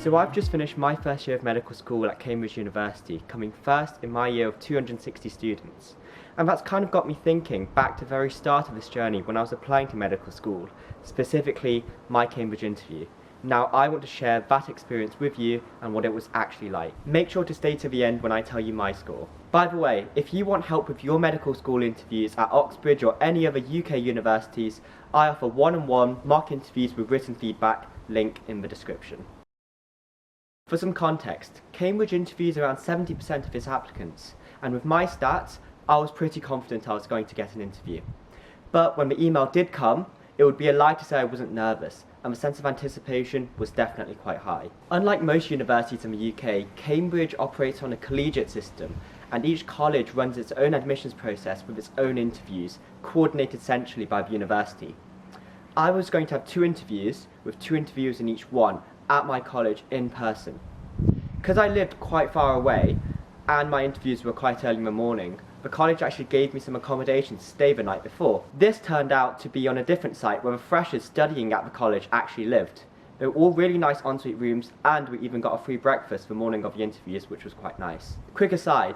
So I've just finished my first year of medical school at Cambridge University, coming first in my year of 260 students. And that's kind of got me thinking back to the very start of this journey when I was applying to medical school, specifically my Cambridge interview. Now I want to share that experience with you and what it was actually like. Make sure to stay to the end when I tell you my score. By the way, if you want help with your medical school interviews at Oxbridge or any other UK universities, I offer one-on-one mock interviews with written feedback, link in the description. For some context, Cambridge interviews around 70% of its applicants, and with my stats, I was pretty confident I was going to get an interview. But when the email did come, it would be a lie to say I wasn't nervous, and the sense of anticipation was definitely quite high. Unlike most universities in the UK, Cambridge operates on a collegiate system, and each college runs its own admissions process with its own interviews, coordinated centrally by the university. I was going to have 2 interviews, with 2 interviewers in each one, at my college in person. Because I lived quite far away, and my interviews were quite early in the morning, the college actually gave me some accommodation to stay the night before. This turned out to be on a different site where the freshers studying at the college actually lived. They were all really nice ensuite rooms, and we even got a free breakfast the morning of the interviews, which was quite nice. Quick aside,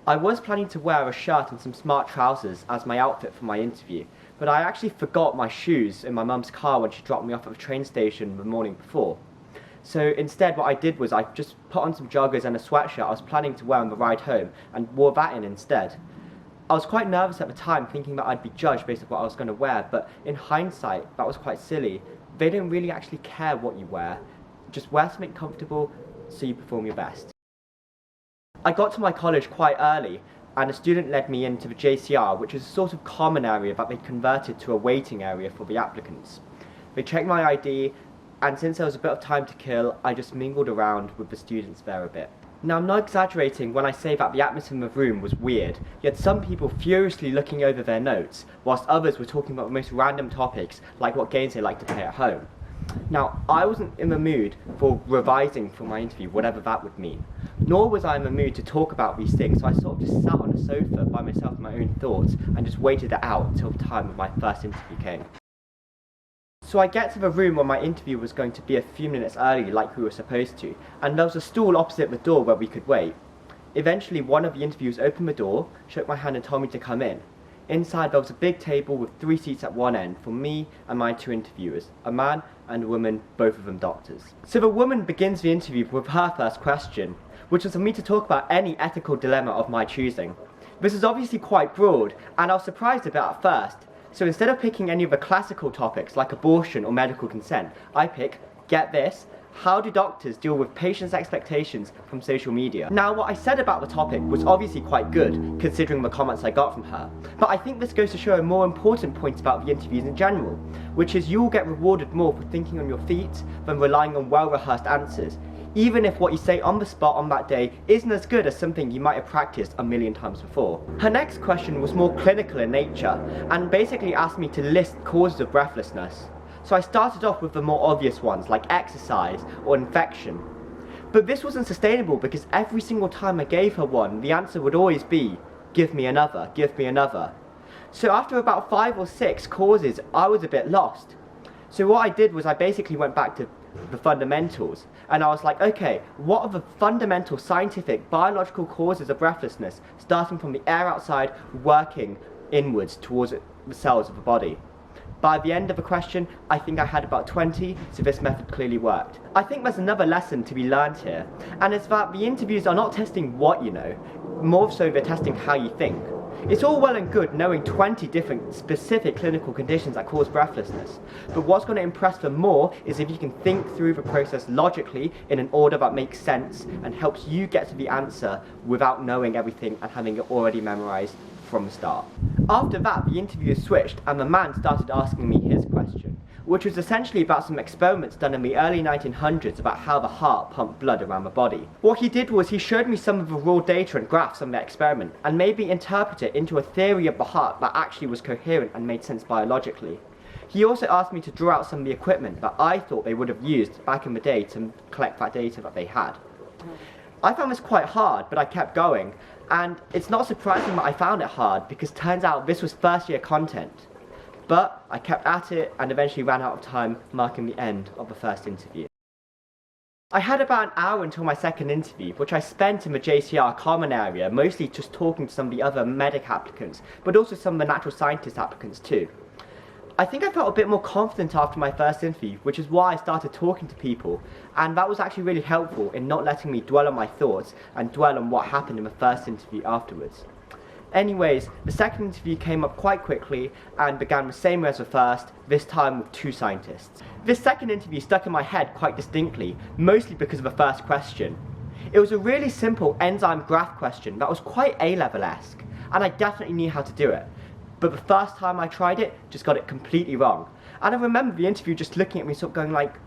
I was planning to wear a shirt and some smart trousers as my outfit for my interview, but I actually forgot my shoes in my mum's car when she dropped me off at the train station the morning before. So instead what I did was I just put on some joggers and a sweatshirt I was planning to wear on the ride home and wore that in instead. I was quite nervous at the time, thinking that I'd be judged based on what I was going to wear, but in hindsight that was quite silly. They don't really actually care what you wear, just wear something comfortable so you perform your best. I got to my college quite early, and a student led me into the JCR, which is a sort of common area that they converted to a waiting area for the applicants. They checked my ID, and since there was a bit of time to kill, I just mingled around with the students there a bit. Now I'm not exaggerating when I say that the atmosphere in the room was weird. You had some people furiously looking over their notes, whilst others were talking about the most random topics, like what games they like to play at home. Now, I wasn't in the mood for revising for my interview, whatever that would mean. Nor was I in the mood to talk about these things, so I sort of just sat on a sofa by myself with my own thoughts and just waited it out until the time of my first interview came. So I get to the room where my interview was going to be a few minutes early like we were supposed to, and there was a stool opposite the door where we could wait. Eventually one of the interviewers opened the door, shook my hand and told me to come in. Inside there was a big table with 3 seats at one end for me and my 2 interviewers, a man and a woman, both of them doctors. So the woman begins the interview with her first question, which was for me to talk about any ethical dilemma of my choosing. This is obviously quite broad, and I was surprised a bit at first. So instead of picking any of the classical topics like abortion or medical consent, I pick, get this, how do doctors deal with patients' expectations from social media? Now what I said about the topic was obviously quite good, considering the comments I got from her, but I think this goes to show a more important point about the interviews in general, which is you will get rewarded more for thinking on your feet than relying on well-rehearsed answers, even if what you say on the spot on that day isn't as good as something you might have practiced a million times before. Her next question was more clinical in nature, and basically asked me to list causes of breathlessness. So I started off with the more obvious ones, like exercise or infection. But this wasn't sustainable because every single time I gave her one, the answer would always be, give me another, give me another. So after about 5 or 6 causes, I was a bit lost. So what I did was I basically went back to the fundamentals, and I was like, okay, what are the fundamental scientific biological causes of breathlessness, starting from the air outside working inwards towards the cells of the body? By the end of the question, I think I had about 20, so this method clearly worked. I think there's another lesson to be learned here, and it's that the interviews are not testing what you know, more so they're testing how you think. It's all well and good knowing 20 different specific clinical conditions that cause breathlessness, but what's going to impress them more is if you can think through the process logically in an order that makes sense and helps you get to the answer without knowing everything and having it already memorized from the start. After that, the interview switched and the man started asking me his question, which was essentially about some experiments done in the early 1900s about how the heart pumped blood around the body. What he did was he showed me some of the raw data and graphs on the experiment and made me interpret it into a theory of the heart that actually was coherent and made sense biologically. He also asked me to draw out some of the equipment that I thought they would have used back in the day to collect that data that they had. I found this quite hard, but I kept going, and it's not surprising that I found it hard because turns out this was first year content. But I kept at it and eventually ran out of time, marking the end of the first interview. I had about an hour until my second interview, which I spent in the JCR common area, mostly just talking to some of the other medic applicants, but also some of the natural scientist applicants too. I think I felt a bit more confident after my first interview, which is why I started talking to people, and that was actually really helpful in not letting me dwell on my thoughts and dwell on what happened in the first interview afterwards. Anyways, the second interview came up quite quickly and began the same way as the first, this time with two scientists. This second interview stuck in my head quite distinctly, mostly because of the first question. It was a really simple enzyme graph question that was quite A-level-esque, and I definitely knew how to do it. But the first time I tried it, just got it completely wrong. And I remember the interview just looking at me sort of going like, do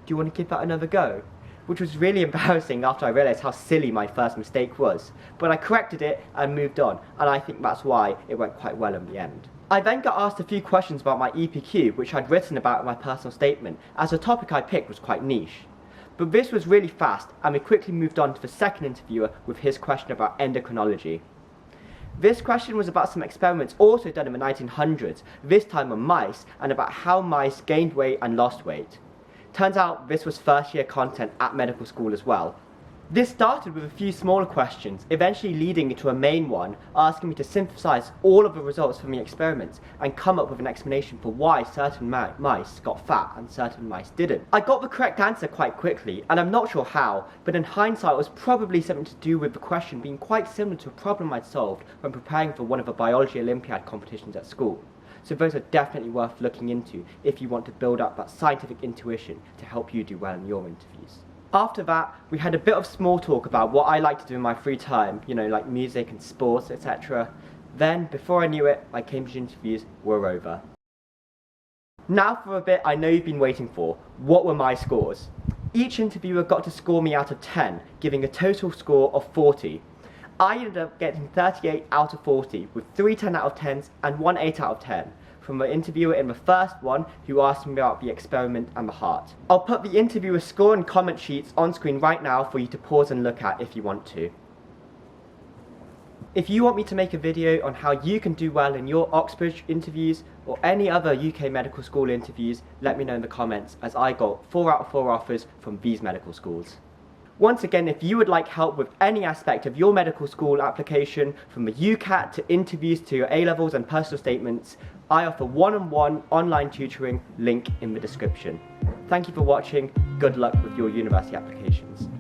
you want to give that another go? Which was really embarrassing after I realised how silly my first mistake was. But I corrected it and moved on, and I think that's why it went quite well in the end. I then got asked a few questions about my EPQ, which I'd written about in my personal statement, as the topic I picked was quite niche. But this was really fast, and we quickly moved on to the second interviewer with his question about endocrinology. This question was about some experiments also done in the 1900s, this time on mice, and about how mice gained weight and lost weight. Turns out this was first year content at medical school as well. This started with a few smaller questions, eventually leading to a main one, asking me to synthesize all of the results from the experiments and come up with an explanation for why certain mice got fat and certain mice didn't. I got the correct answer quite quickly, and I'm not sure how, but in hindsight it was probably something to do with the question being quite similar to a problem I'd solved when preparing for one of the biology Olympiad competitions at school. So those are definitely worth looking into if you want to build up that scientific intuition to help you do well in your interviews. After that, we had a bit of small talk about what I like to do in my free time, you know, like music and sports, etc. Then, before I knew it, my Cambridge interviews were over. Now for a bit I know you've been waiting for. What were my scores? Each interviewer got to score me out of 10, giving a total score of 40. I ended up getting 38 out of 40, with 3 10 out of 10s and 1 8 out of 10, from the interviewer in the first one who asked me about the experiment and the heart. I'll put the interviewer's score and comment sheets on screen right now for you to pause and look at if you want to. If you want me to make a video on how you can do well in your Oxbridge interviews or any other UK medical school interviews, let me know in the comments, as I got 4 out of 4 offers from these medical schools. Once again, if you would like help with any aspect of your medical school application, from the UCAT to interviews to your A-levels and personal statements, I offer one-on-one online tutoring, link in the description. Thank you for watching, good luck with your university applications.